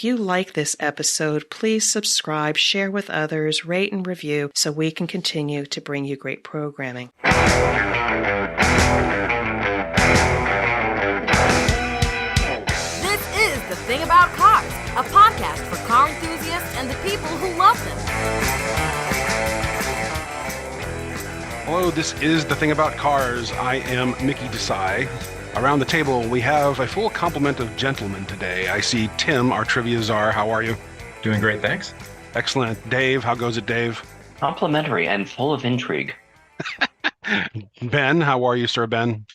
If you like this episode, please subscribe, share with others, rate and review so we can continue to bring you great programming. This is The Thing About Cars, a podcast for car enthusiasts and the people who love them. Hello, this is The Thing About Cars. I am Mickey Desai. Around the table, we have a full complement of gentlemen today. I see Tim, our trivia czar. How are you? Doing great, thanks. Excellent. Dave, how goes it, Dave? Complimentary and full of intrigue. Ben, how are you, sir, Ben?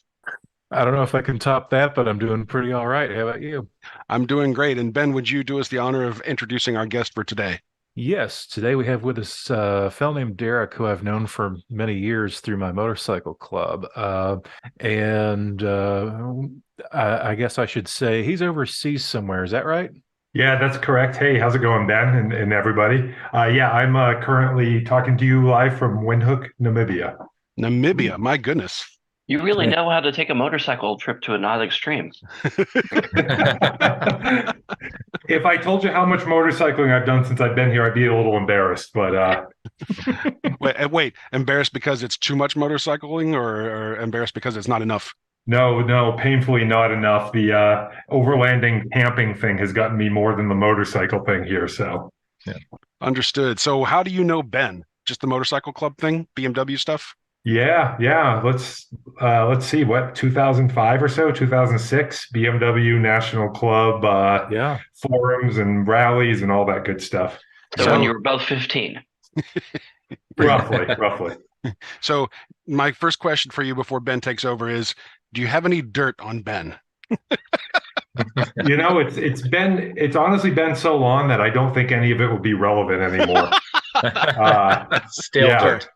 I don't know if I can top that, but I'm doing pretty all right. How about you? I'm doing great. And Ben, would you do us the honor of introducing our guest for today? Yes, today we have with us a fellow named Derek, who I've known for many years through my motorcycle club. I guess I should say he's overseas somewhere. Is that right? Yeah, that's correct. Hey, how's it going, Ben and everybody? I'm currently talking to you live from Windhoek, Namibia. Namibia, my goodness. You really know how to take a motorcycle trip to a not extreme. If I told you how much motorcycling I've done since I've been here, I'd be a little embarrassed. But wait, embarrassed because it's too much motorcycling, or embarrassed because it's not enough? No, painfully not enough. The overlanding camping thing has gotten me more than the motorcycle thing here. So, yeah. Understood. So, how do you know Ben? Just the motorcycle club thing, BMW stuff? Yeah. Let's see, what, 2005 or so, 2006, BMW National Club, forums and rallies and all that good stuff. So when you were both 15. roughly. So my first question for you before Ben takes over is, do you have any dirt on Ben? It's honestly been so long that I don't think any of it will be relevant anymore. Still dirt.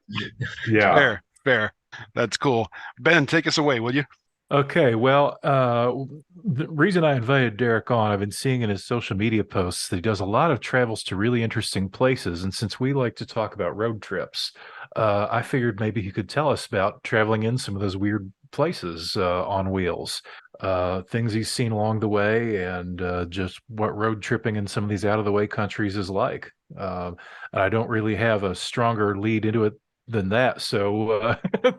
Yeah. Fair. That's cool. Ben, take us away, will you? Okay, well, the reason I invited Derek on, I've been seeing in his social media posts that he does a lot of travels to really interesting places. And since we like to talk about road trips, I figured maybe he could tell us about traveling in some of those weird places on wheels, things he's seen along the way, and just what road tripping in some of these out-of-the-way countries is like. I don't really have a stronger lead into it than that, so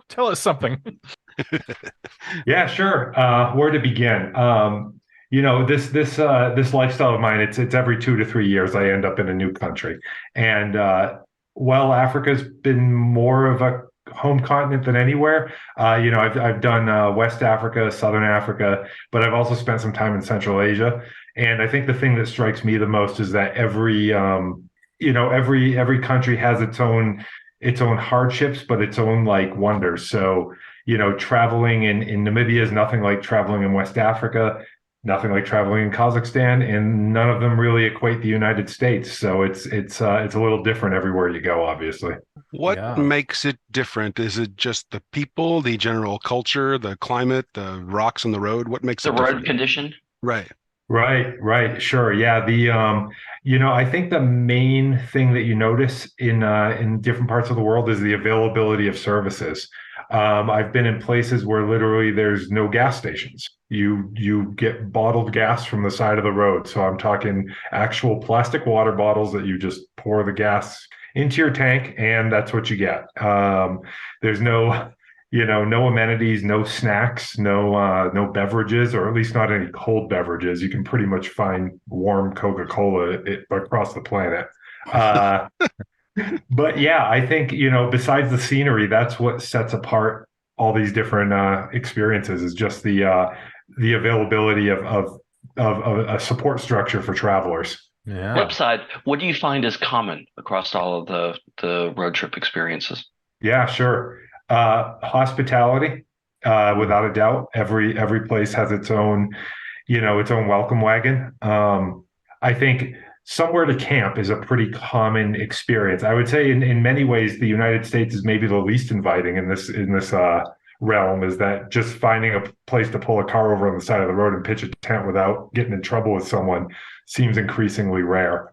tell us something. Yeah, sure. Where to begin? This lifestyle of mine, it's every 2 to 3 years I end up in a new country, and Africa's been more of a home continent than anywhere. I've done West Africa, Southern Africa, but I've also spent some time in Central Asia. And I think the thing that strikes me the most is that every country has its own hardships, but its own like wonders. So, traveling in Namibia is nothing like traveling in West Africa, nothing like traveling in Kazakhstan, and none of them really equate the United States. So it's a little different everywhere you go, obviously. What makes it different? Is it just the people, the general culture, the climate, the rocks on the road? What makes it different? The road condition? Right. Sure. Yeah. I think the main thing that you notice in different parts of the world is the availability of services. I've been in places where literally there's no gas stations. You get bottled gas from the side of the road. So I'm talking actual plastic water bottles that you just pour the gas into your tank, and that's what you get. There's no amenities, no snacks, no beverages, or at least not any cold beverages. You can pretty much find warm Coca-Cola across the planet. But yeah, I think, besides the scenery, that's what sets apart all these different experiences, is just the availability of a support structure for travelers. Yeah. Flip side, what do you find is common across all of the road trip experiences? Yeah, sure. Hospitality, without a doubt. Every place has its own welcome wagon. I think somewhere to camp is a pretty common experience. I would say in many ways, the United States is maybe the least inviting in this realm, is that just finding a place to pull a car over on the side of the road and pitch a tent without getting in trouble with someone seems increasingly rare.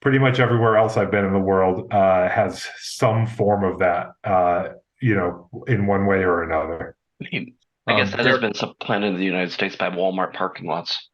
Pretty much everywhere else I've been in the world has some form of that, in one way or another. I guess that has been supplanted in the United States by Walmart parking lots.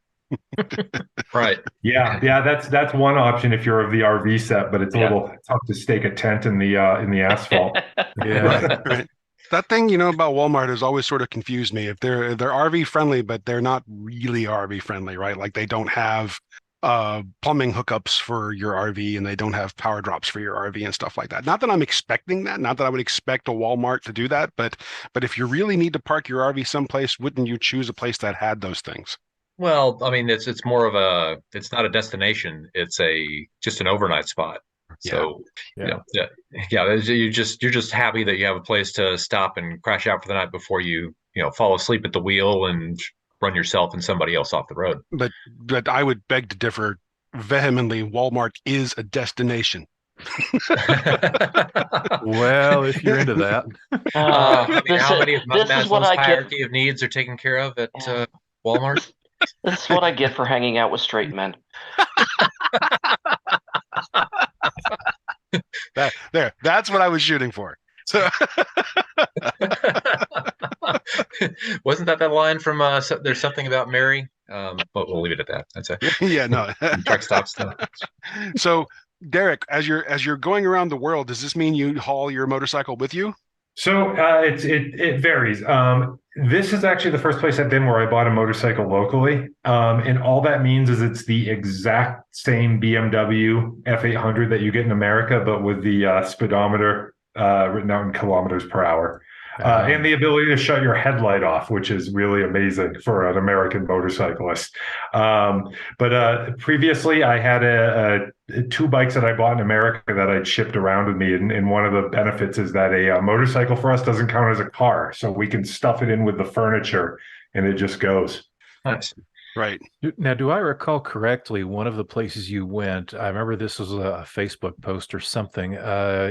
Right. Yeah, that's one option if you're of the RV set, but it's a little tough to stake a tent in the asphalt. Yeah. Right. That thing, about Walmart has always sort of confused me. If they're RV friendly, but they're not really RV friendly, right? Like they don't have plumbing hookups for your RV and they don't have power drops for your RV and stuff like that. Not that I'm expecting that, not that I would expect a Walmart to do that, but if you really need to park your RV someplace, wouldn't you choose a place that had those things? Well, I mean, it's more of it's not a destination. It's just an overnight spot. So, Yeah. you're just happy that you have a place to stop and crash out for the night before you fall asleep at the wheel and run yourself and somebody else off the road. But I would beg to differ vehemently. Walmart is a destination. Well, if you're into that. I mean, how many of this is what Maslow's I get. hierarchy of needs are taken care of at Walmart? This is what I get for hanging out with straight men. That's what I was shooting for. So Wasn't that line from There's Something About Mary? But we'll leave it at that. That's it. yeah, no. Truck stop stuff. So Derek, as you're going around the world, does this mean you haul your motorcycle with you? So it varies. This is actually the first place I've been where I bought a motorcycle locally, and all that means is it's the exact same BMW F800 that you get in America, but with the speedometer written out in kilometers per hour. And the ability to shut your headlight off, which is really amazing for an American motorcyclist. But previously, I had two bikes that I bought in America that I'd shipped around with me. And one of the benefits is that a motorcycle for us doesn't count as a car. So we can stuff it in with the furniture and it just goes. Nice. Right. Now, do I recall correctly, one of the places you went, I remember this was a Facebook post or something.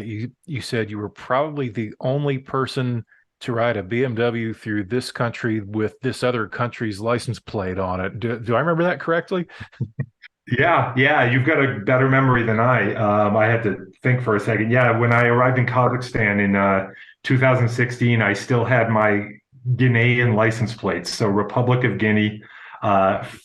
You said you were probably the only person to ride a BMW through this country with this other country's license plate on it. Do I remember that correctly? Yeah, you've got a better memory than I. I had to think for a second. Yeah, when I arrived in Kazakhstan in 2016, I still had my Guinean license plates. So Republic of Guinea,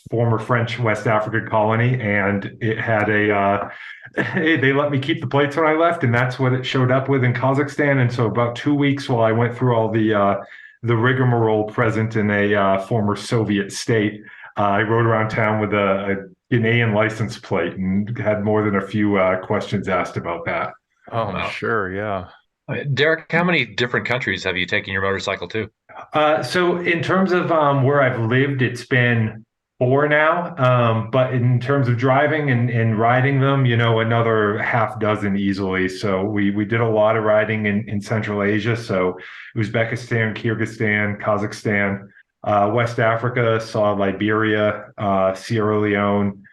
former French West African colony, and it had they let me keep the plates when I left, and that's what it showed up with in Kazakhstan. And so about 2 weeks while I went through all the rigmarole present in a former Soviet state, I rode around town with a Guinean license plate and had more than a few questions asked about that. Oh, wow. Sure, yeah. Derek, how many different countries have you taken your motorcycle to? So in terms of where I've lived, it's been 4 now. But in terms of driving and riding them, another half dozen easily. So we did a lot of riding in Central Asia. So Uzbekistan, Kyrgyzstan, Kazakhstan, West Africa, saw Liberia, Sierra Leone,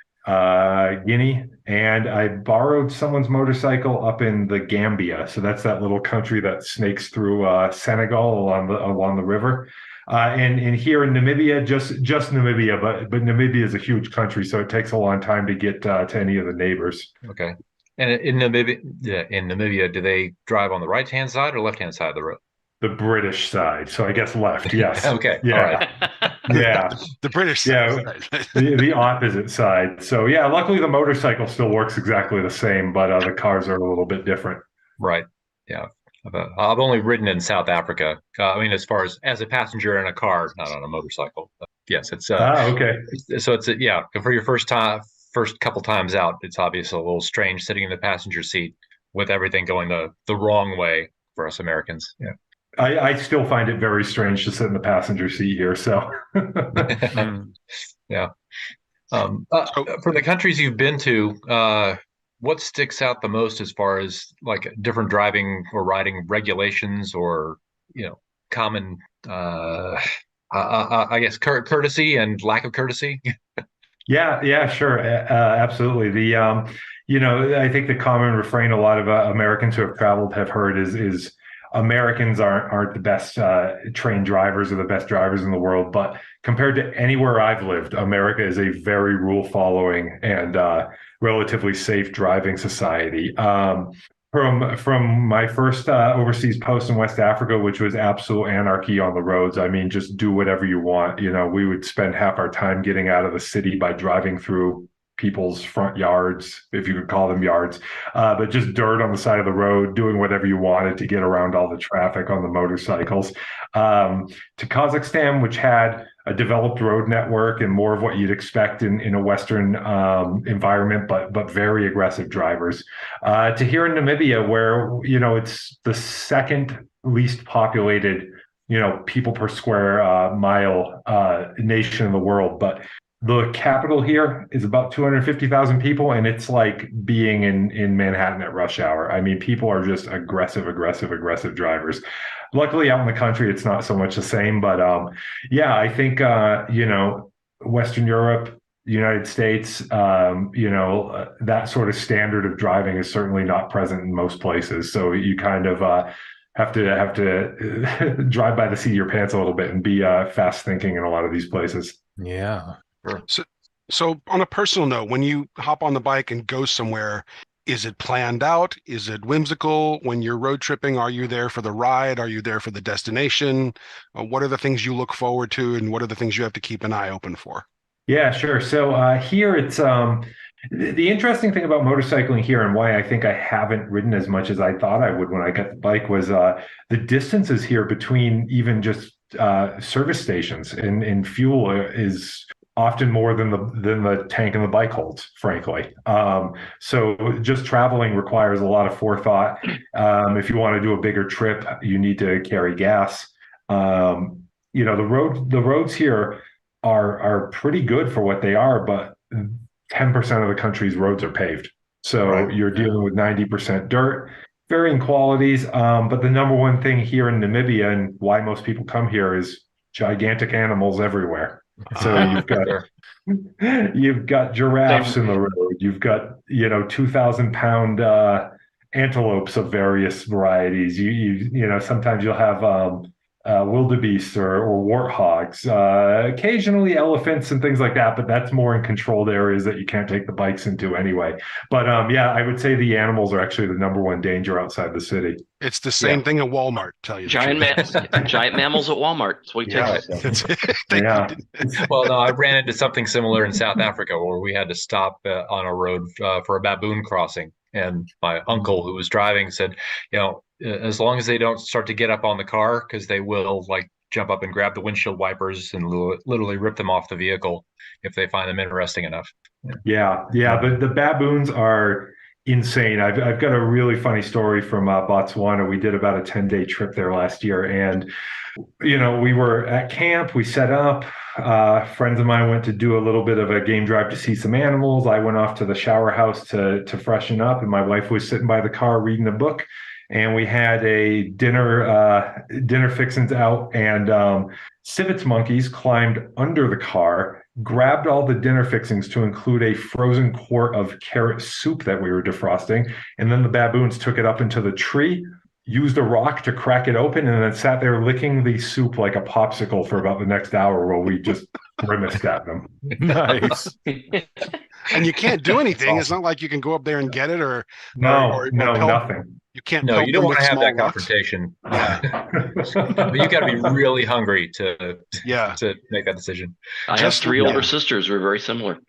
Guinea, and I borrowed someone's motorcycle up in the Gambia. So that's that little country that snakes through Senegal along the river. And here in Namibia, just Namibia, but Namibia is a huge country, so it takes a long time to get to any of the neighbors. Okay. And in Namibia, do they drive on the right-hand side or left-hand side of the road? The British side, so I guess left. Yes. Okay. Yeah. All right. Yeah. The British side. Yeah. the opposite side. So yeah, luckily the motorcycle still works exactly the same, but the cars are a little bit different. Right. Yeah. I've only ridden in South Africa. I mean, as far as a passenger in a car, not on a motorcycle. But yes, it's okay. So it's for your first couple times out, it's obviously a little strange sitting in the passenger seat with everything going the wrong way for us Americans. Yeah. I still find it very strange to sit in the passenger seat here. So, yeah. For the countries you've been to, what sticks out the most as far as like different driving or riding regulations or common, I guess, courtesy and lack of courtesy? Yeah, sure, absolutely. I think the common refrain a lot of Americans who have traveled have heard is Americans aren't the best trained drivers or the best drivers in the world, but compared to anywhere I've lived, America is a very rule following and relatively safe driving society. From my first overseas post in West Africa, which was absolute anarchy on the roads. I mean, just do whatever you want. We would spend half our time getting out of the city by driving through people's front yards, if you could call them yards, but just dirt on the side of the road, doing whatever you wanted to get around all the traffic on the motorcycles. To Kazakhstan, which had a developed road network and more of what you'd expect in a Western environment, but very aggressive drivers. To here in Namibia, where it's the second least populated, people per square mile nation in the world, but the capital here is about 250,000 people, and it's like being in Manhattan at rush hour. I mean, people are just aggressive drivers. Luckily, out in the country, it's not so much the same. But yeah, I think Western Europe, United States, that sort of standard of driving is certainly not present in most places. So you kind of have to drive by the seat of your pants a little bit and be fast thinking in a lot of these places. Yeah. So on a personal note, when you hop on the bike and go somewhere, is it planned out? Is it whimsical? When you're road tripping, are you there for the ride? Are you there for the destination? What are the things you look forward to, and what are the things you have to keep an eye open for? Yeah, sure. So here it's the interesting thing about motorcycling here, and why I think I haven't ridden as much as I thought I would when I got the bike, was the distances here between even just service stations and fuel is often more than the tank and the bike holds, frankly. So just traveling requires a lot of forethought. If you want to do a bigger trip, you need to carry gas. The roads here are pretty good for what they are, but 10% of the country's roads are paved. So right. You're dealing with 90% dirt, varying qualities. But the number one thing here in Namibia, and why most people come here, is gigantic animals everywhere. So you've got giraffes in the road. You've got 2,000-pound antelopes of various varieties. Sometimes you'll have wildebeest or warthogs, occasionally elephants and things like that, but that's more in controlled areas that you can't take the bikes into anyway. But yeah, I would say the animals are actually the number one danger outside the city. It's the same thing at Walmart, tell you. Giant mammals at Walmart. That's what you take. Yeah. Well, no, I ran into something similar in South Africa where we had to stop on a road for a baboon crossing. And my uncle who was driving said, as long as they don't start to get up on the car, because they will jump up and grab the windshield wipers and literally rip them off the vehicle if they find them interesting enough. Yeah. The baboons are insane. I've got a really funny story from Botswana. We did about a 10-day trip there last year, and we were at camp. We set up. Friends of mine went to do a little bit of a game drive to see some animals. I went off to the shower house to freshen up, and my wife was sitting by the car reading a book. And we had a dinner fixings out, and civets monkeys climbed under the car, grabbed all the dinner fixings to include a frozen quart of carrot soup that we were defrosting. And then the baboons took it up into the tree, used a rock to crack it open, and then sat there licking the soup like a popsicle for about the next hour while we just grimaced at them. Nice. And you can't do anything. It's not like you can go up there and get it or nothing. You can't. No, you don't want to have that confrontation. But you got to be really hungry to make that decision. I have three older sisters. We're very similar.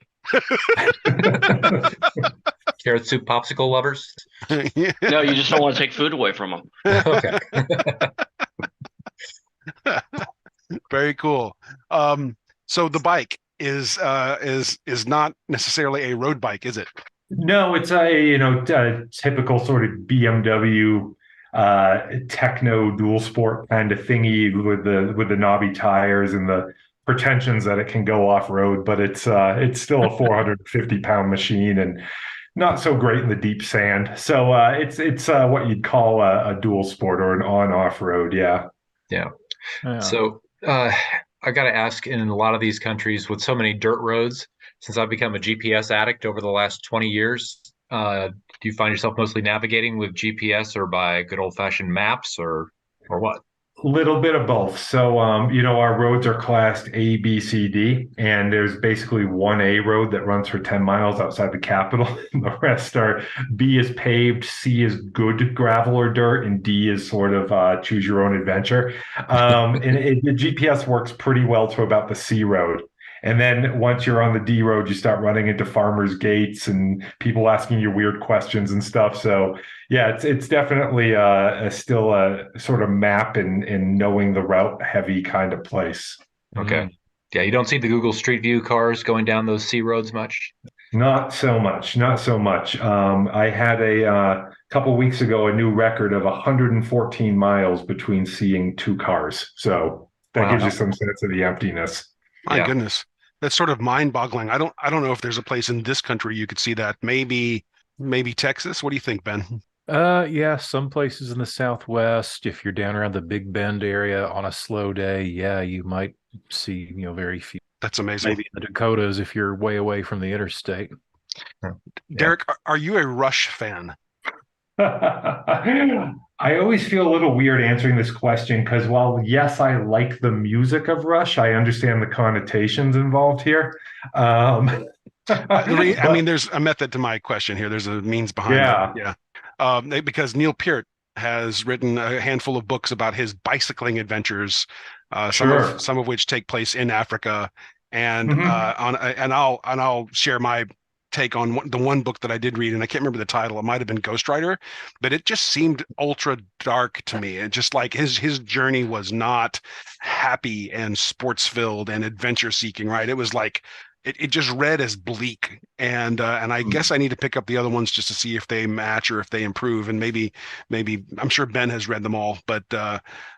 Carrot soup popsicle lovers? No, you just don't want to take food away from them. Okay. Very cool. So the bike is not necessarily a road bike, is it? No, it's a typical sort of BMW techno dual sport kind of thingy with the knobby tires and the pretensions that it can go off road, but it's still a 450-pound machine and not so great in the deep sand. So it's what you'd call a dual sport or an on-off road. Yeah. So I got to ask, in a lot of these countries with so many dirt roads, since I've become a GPS addict over the last 20 years, do you find yourself mostly navigating with GPS or by good old-fashioned maps or what? Little bit of both. So, our roads are classed A, B, C, D, and there's basically one A road that runs for 10 miles outside the capital. And the rest are B is paved, C is good gravel or dirt, and D is sort of choose your own adventure. The GPS works pretty well to about the C road. And then once you're on the D road, you start running into farmers' gates and people asking you weird questions and stuff. So yeah, it's definitely still a sort of map and knowing the route heavy kind of place. Okay. Yeah, you don't see the Google Street View cars going down those C roads much. Not so much, not so much. I had a couple weeks ago a new record of 114 miles between seeing two cars. So that gives you some sense of the emptiness. My goodness. That's sort of mind-boggling. I don't know if there's a place in this country you could see that. Maybe Texas. What do you think, Ben? Yeah, some places in the Southwest, if you're down around the Big Bend area on a slow day, yeah, you might see, very few. That's amazing. Maybe in the Dakotas if you're way away from the interstate. Derek, are you a Rush fan? I always feel a little weird answering this question because while yes, I like the music of Rush, I understand the connotations involved here. I mean, there's a method to my question here. There's a means behind it. Yeah. Because Neil Peart has written a handful of books about his bicycling adventures, some of which take place in Africa. And I'll share my take on the one book that I did read, and I can't remember the title. It might have been Ghost Rider, but it just seemed ultra dark to me. It just like his journey was not happy and sports filled and adventure seeking, right? It was like it just read as bleak, and I guess I need to pick up the other ones just to see if they match or if they improve. And maybe I'm sure Ben has read them all, but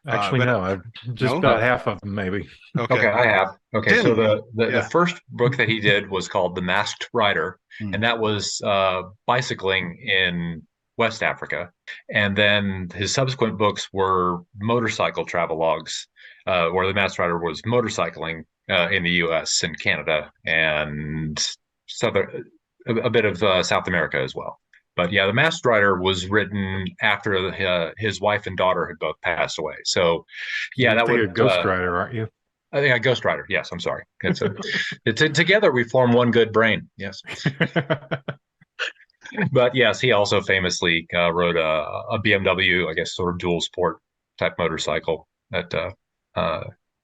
actually no, I've just about half of them maybe. Okay, I have. Okay, so the first book that he did was called The Masked Rider, and that was bicycling in West Africa. And then his subsequent books were motorcycle travelogues, where The Masked Rider was motorcycling in the U.S. and Canada and a bit of South America as well. But yeah, The Masked Rider was written after his wife and daughter had both passed away. So yeah, that was a Ghost Rider, aren't you? I think Ghost Rider. Yes, I'm sorry. Together we form one good brain. Yes. But yes, he also famously rode a BMW, I guess, sort of dual sport type motorcycle that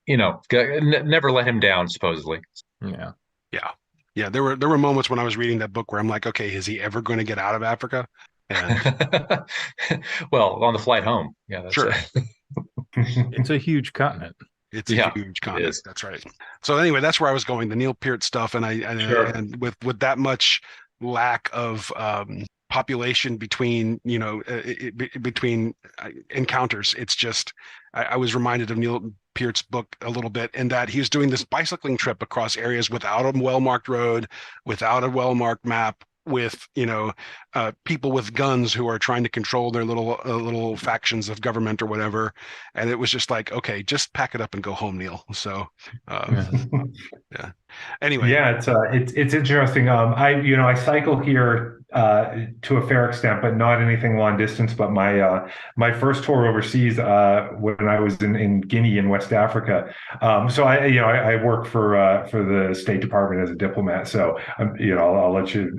never let him down, supposedly. Yeah. There were moments when I was reading that book where I'm like, okay, is he ever going to get out of Africa? And well, on the flight home, yeah, that's sure. It's a huge continent. It's a huge continent. That's right. So anyway, that's where I was going. The Neil Peart stuff, and with that much lack of population between encounters, it's just I was reminded of Neil Peart's book a little bit, in that he was doing this bicycling trip across areas without a well-marked road, without a well-marked map, with people with guns who are trying to control their little factions of government or whatever. And it was just like, okay, just pack it up and go home, Neil. So yeah. Anyway, it's interesting. I cycle here to a fair extent, but not anything long distance. But my first tour overseas when I was in Guinea in West Africa. So I work for the State Department as a diplomat. So I'll let you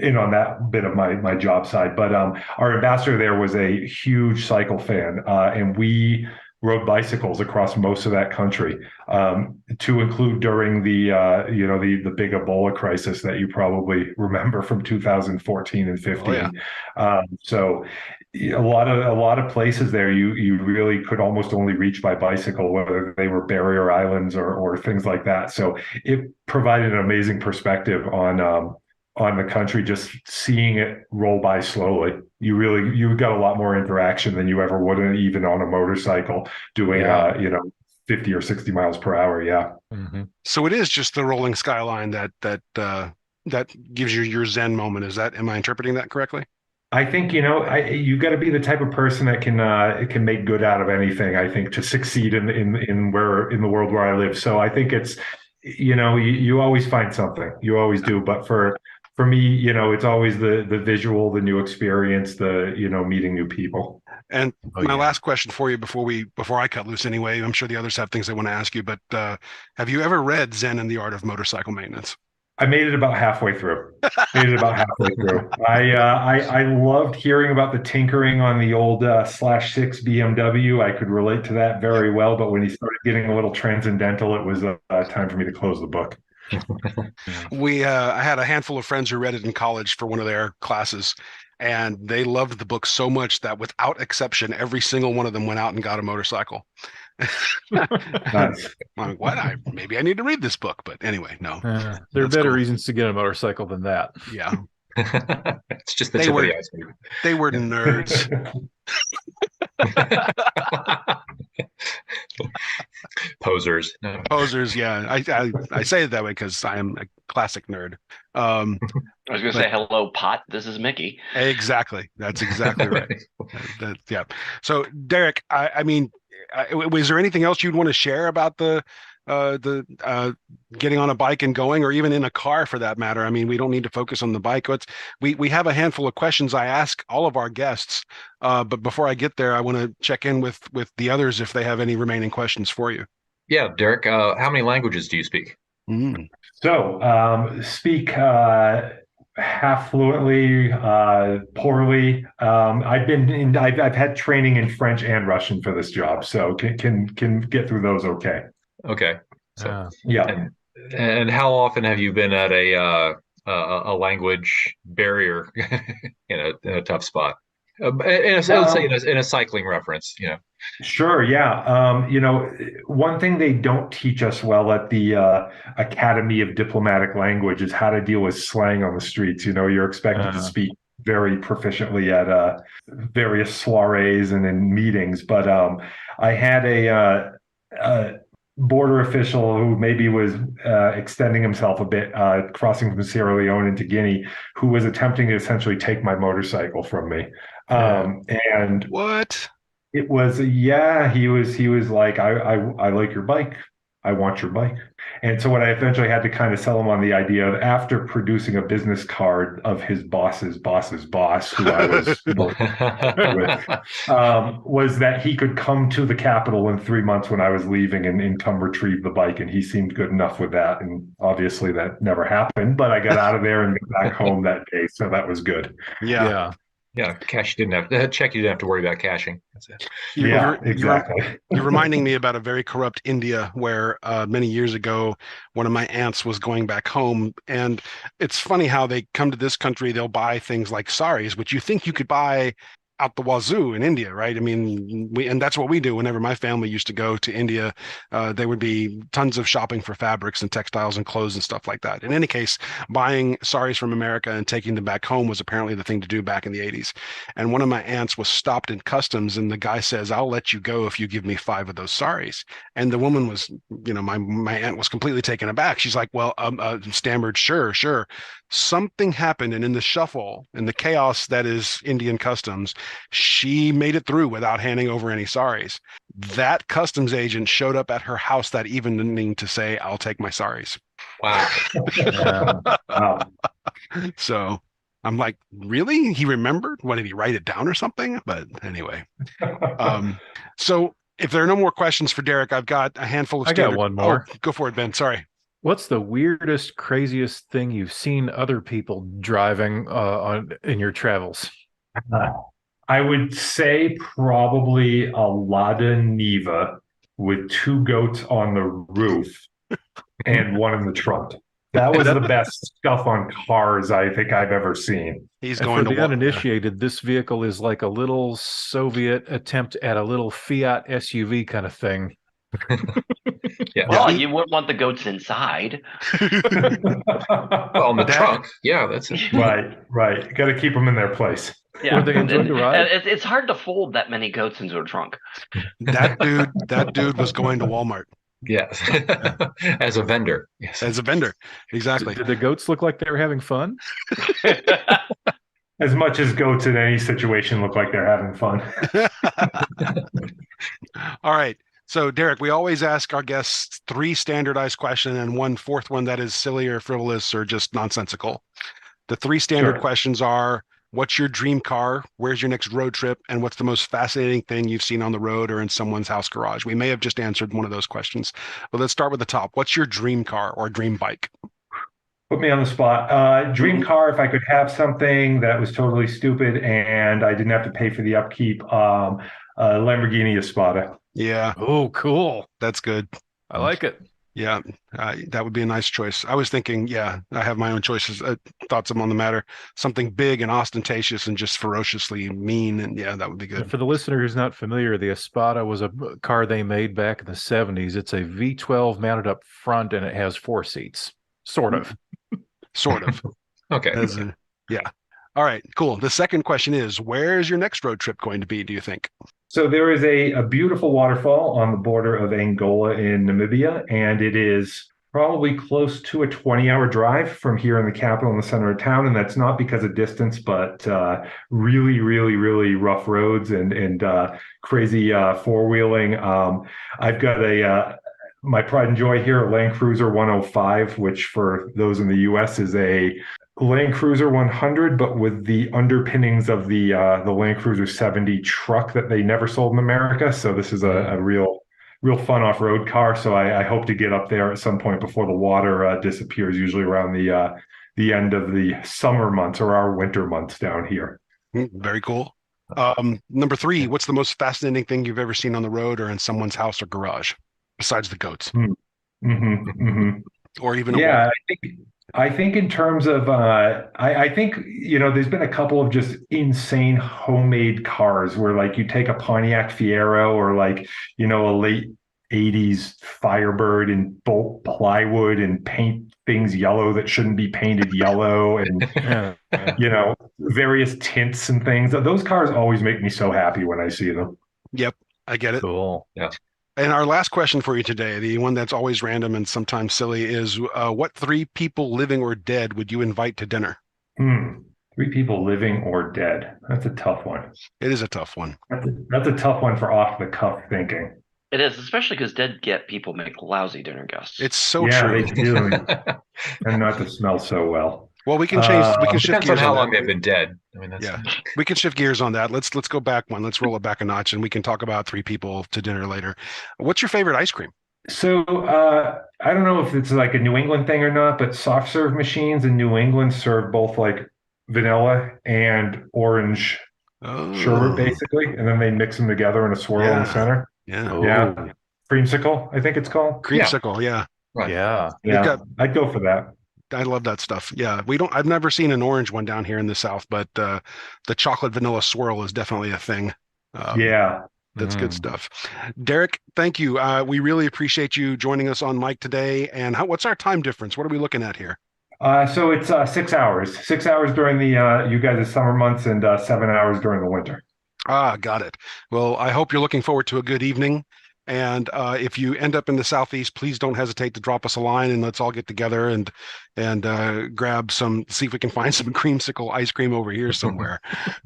in on that bit of my job side. But our ambassador there was a huge cycle fan, and we rode bicycles across most of that country, to include during the big Ebola crisis that you probably remember from 2014 and 15. Oh, yeah. So a lot of places there you really could almost only reach by bicycle, whether they were barrier islands or things like that. So it provided an amazing perspective on the country, just seeing it roll by slowly. You got a lot more interaction than you ever would even on a motorcycle doing 50 or 60 miles per hour. Yeah. Mm-hmm. So it is just the rolling skyline that gives you your Zen moment. Am I interpreting that correctly? I think, you got to be the type of person that can make good out of anything, I think, to succeed in the world where I live. So I think it's, you always find something, you always do. But for me, it's always the visual, the new experience, meeting new people. And Oh, my yeah. last question for you before I cut loose anyway, I'm sure the others have things they want to ask you, but have you ever read Zen and the Art of Motorcycle Maintenance? I made it about halfway through. I loved hearing about the tinkering on the old /6 BMW. I could relate to that Yep. very well, but when he started getting a little transcendental, it was time for me to close the book. I had a handful of friends who read it in college for one of their classes, and they loved the book so much that without exception, every single one of them went out and got a motorcycle. Nice. I'm like, what? Maybe I need to read this book, but anyway, no. There are That's better cool. reasons to get a motorcycle than that. Yeah, It's just the They tip were- of the iceberg. they were nerds. Posers. No. Posers, yeah. I say it that way because I am a classic nerd. I was going to say, hello, pot. This is Mickey. Exactly. That's exactly right. Yeah. So, Derek, I mean, was there anything else you'd want to share about the getting on a bike and going, or even in a car for that matter? I mean, we don't need to focus on the bike. We have a handful of questions I ask all of our guests, but before I get there, I want to check in with the others if they have any remaining questions for you. Yeah, Derek, how many languages do you speak? So, speak half fluently, poorly. I've had training in French and Russian for this job, so can get through those okay. Okay. So, Yeah. and how often have you been at a language barrier in a tough spot? Let's say in a cycling reference, Sure, yeah. One thing they don't teach us well at the Academy of Diplomatic Language is how to deal with slang on the streets. You're expected to speak very proficiently at various soirees and in meetings. But I had a border official who maybe was extending himself a bit, crossing from Sierra Leone into Guinea, who was attempting to essentially take my motorcycle from me. And What? it was, yeah, he was like, I like your bike. I want your bike. And so what I eventually had to kind of sell him on the idea of, after producing a business card of his boss's boss, who I was with, was that he could come to the capital in 3 months when I was leaving and come retrieve the bike. And he seemed good enough with that. And obviously that never happened, but I got out of there and got back home that day. So that was good. Yeah. Yeah, check. You didn't have to worry about caching. That's it. Exactly. You're reminding me about a very corrupt India where many years ago, one of my aunts was going back home. And it's funny how they come to this country, they'll buy things like saris, which you think you could buy out the wazoo in India, right? I mean, and that's what we do. Whenever my family used to go to India, there would be tons of shopping for fabrics and textiles and clothes and stuff like that. In any case, buying saris from America and taking them back home was apparently the thing to do back in the 80s. And one of my aunts was stopped in customs, and the guy says, "I'll let you go if you give me 5 of those saris." And the woman was, my aunt was completely taken aback. She's like, "Well," stammered, sure. Something happened, and in the shuffle, in the chaos that is Indian customs, she made it through without handing over any saris. That customs agent showed up at her house that evening to say, "I'll take my saris." Wow. Wow. So I'm like, really? He remembered? What, did he write it down or something? But anyway. So if there are no more questions for Derek, I've got a handful of I got one more. Oh, go for it, Ben. Sorry. What's the weirdest, craziest thing you've seen other people driving in your travels? I would say probably a Lada Niva with 2 goats on the roof and one in the trunk. That was the best stuff on cars I think I've ever seen. He's And going for to the uninitiated, this vehicle is like a little Soviet attempt at a little Fiat SUV kind of thing. Yeah. Well, you wouldn't want the goats inside. Well, in the trunk. Yeah, that's it. Right. Got to keep them in their place. Yeah, Would they enjoy the ride? It's hard to fold that many goats into a trunk. That dude was going to Walmart Yes. As a vendor. Yes. as a vendor. Exactly. Did the goats look like they were having fun? As much as goats in any situation look like they're having fun. All right. So, Derek, we always ask our guests 3 standardized questions and 1 fourth one that is silly or frivolous or just nonsensical. The 3 standard Sure. questions are, what's your dream car? Where's your next road trip? And what's the most fascinating thing you've seen on the road or in someone's house garage? We may have just answered one of those questions, but let's start with the top. What's your dream car or dream bike? Put me on the spot. Dream car, if I could have something that was totally stupid and I didn't have to pay for the upkeep, Lamborghini Espada. Yeah, Oh, cool. that's good. I like it. Yeah, that would be a nice choice. I was thinking, yeah, I have my own choices, thoughts on the matter. Something big and ostentatious and just ferociously mean. And yeah, that would be good. For the listener who's not familiar, the Espada was a car they made back in the 70s. It's a V12 mounted up front, and it has 4 seats. Sort of. Sort of. Okay. Yeah. All right, cool. The second question is, where's your next road trip going to be, do you think? So there is a beautiful waterfall on the border of Angola in Namibia, and it is probably close to a 20-hour drive from here in the capital in the center of town. And that's not because of distance, but really, really, really rough roads and crazy four-wheeling. I've got my pride and joy here, a Land Cruiser 105, which for those in the U.S. is a Land Cruiser 100, but with the underpinnings of the Land Cruiser 70 truck that they never sold in America. So this is a real fun off-road car. So I hope to get up there at some point before the water disappears, usually around the end of the summer months or our winter months down here. Very cool. Number 3, what's the most fascinating thing you've ever seen on the road or in someone's house or garage, besides the goats? Mm-hmm, mm-hmm. Or even I think in terms of, I think, there's been a couple of just insane homemade cars where like you take a Pontiac Fiero or like, a late 80s Firebird and bolt plywood and paint things yellow that shouldn't be painted yellow and, various tints and things. Those cars always make me so happy when I see them. Yep, I get it. Cool. Yeah. And our last question for you today, the one that's always random and sometimes silly, is what 3 people, living or dead, would you invite to dinner? 3 people, living or dead. That's a tough one. It is a tough one. That's a tough one for off the cuff thinking. It is, especially because dead people make lousy dinner guests. It's so Yeah, true. they do. And not to smell so well. Well, we can change. We can shift Depends on gears how on long that. they've been dead. I mean, that's Yeah, we can shift gears on that. Let's go back one. Let's roll it back a notch, and we can talk about 3 people to dinner later. What's your favorite ice cream? So I don't know if it's like a New England thing or not, but soft serve machines in New England serve both like vanilla and orange sherbet, basically, and then they mix them together in a swirl in the center. Yeah. Yeah. Creamsicle, I think it's called. Creamsicle, yeah. right. Yeah. Yeah. I'd go for that. I love that stuff. Yeah, I've never seen an orange one down here in the South, but the chocolate vanilla swirl is definitely a thing. Yeah. That's good stuff. Derek, thank you. We really appreciate you joining us on mic today. And what's our time difference? What are we looking at here? So it's 6 hours. 6 hours during the you guys' summer months and 7 hours during the winter. Got it. Well, I hope you're looking forward to a good evening. And if you end up in the Southeast, please don't hesitate to drop us a line and let's all get together and grab see if we can find some creamsicle ice cream over here somewhere.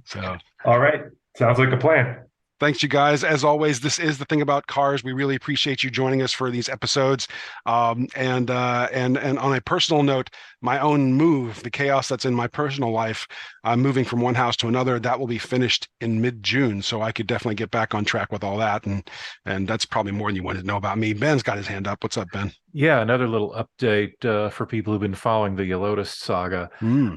So, all right. Sounds like a plan. thanks, you guys. As always, this is The Thing About Cars. We really appreciate you joining us for these episodes. And on a personal note, my own move, the chaos that's in my personal life, I'm moving from one house to another. That will be finished in mid-June, so I could definitely get back on track with all that. And that's probably more than you wanted to know about me. Ben's got his hand up. What's up, Ben? Yeah, another little update for people who've been following the Lotus saga.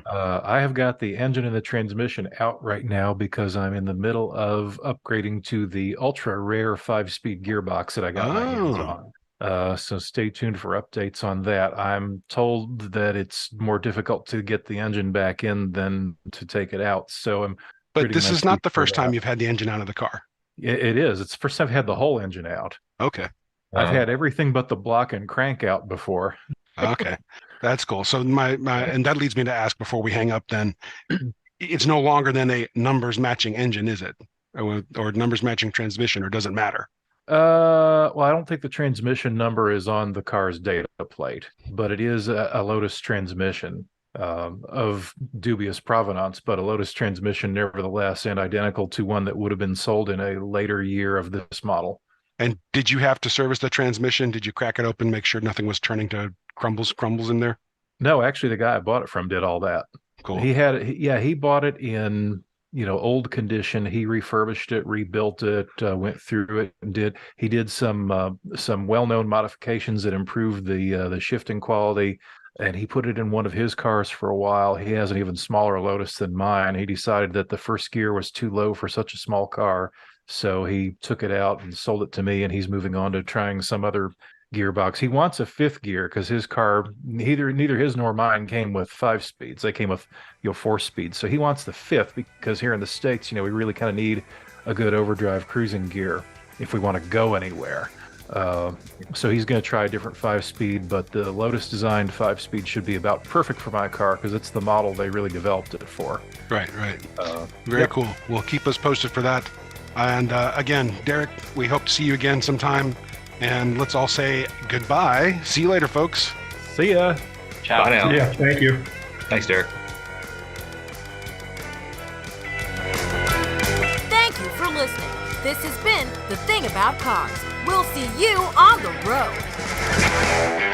I have got the engine and the transmission out right now because I'm in the middle of upgrading to the ultra rare 5-speed gearbox that I got my hands on. So stay tuned for updates on that. I'm told that it's more difficult to get the engine back in than to take it out. So But this is not the first time you've had the engine out of the car. It is. It's the first time I've had the whole engine out. Okay. I've had everything but the block and crank out before. Okay. That's cool. So and that leads me to ask before we hang up then, it's no longer than a numbers matching engine, is it? Or numbers matching transmission, or does it matter? Well, I don't think the transmission number is on the car's data plate, but it is a Lotus transmission of dubious provenance, but a Lotus transmission nevertheless, and identical to one that would have been sold in a later year of this model. And did you have to service the transmission? Did you crack it open, make sure nothing was turning to crumbles in there? No, actually, the guy I bought it from did all that. Cool. He bought it in, old condition. He refurbished it, rebuilt it, went through it, and did some well-known modifications that improved the shifting quality. And he put it in one of his cars for a while. He has an even smaller Lotus than mine. He decided that the first gear was too low for such a small car. So he took it out and sold it to me, and he's moving on to trying some other gearbox. He wants a fifth gear because his car, neither his nor mine came with 5 speeds. They came with 4 speeds. So he wants the fifth because here in the States, we really kind of need a good overdrive cruising gear if we want to go anywhere. So he's going to try a different 5-speed, but the Lotus designed 5-speed should be about perfect for my car because it's the model they really developed it for. Right. Very cool. Well, keep us posted for that. And again, Derek, we hope to see you again sometime. And let's all say goodbye. See you later, folks. See ya. Ciao. Bye now. Yeah, thank you. Thanks, Derek. Thank you for listening. This has been The Thing About Cars. We'll see you on the road.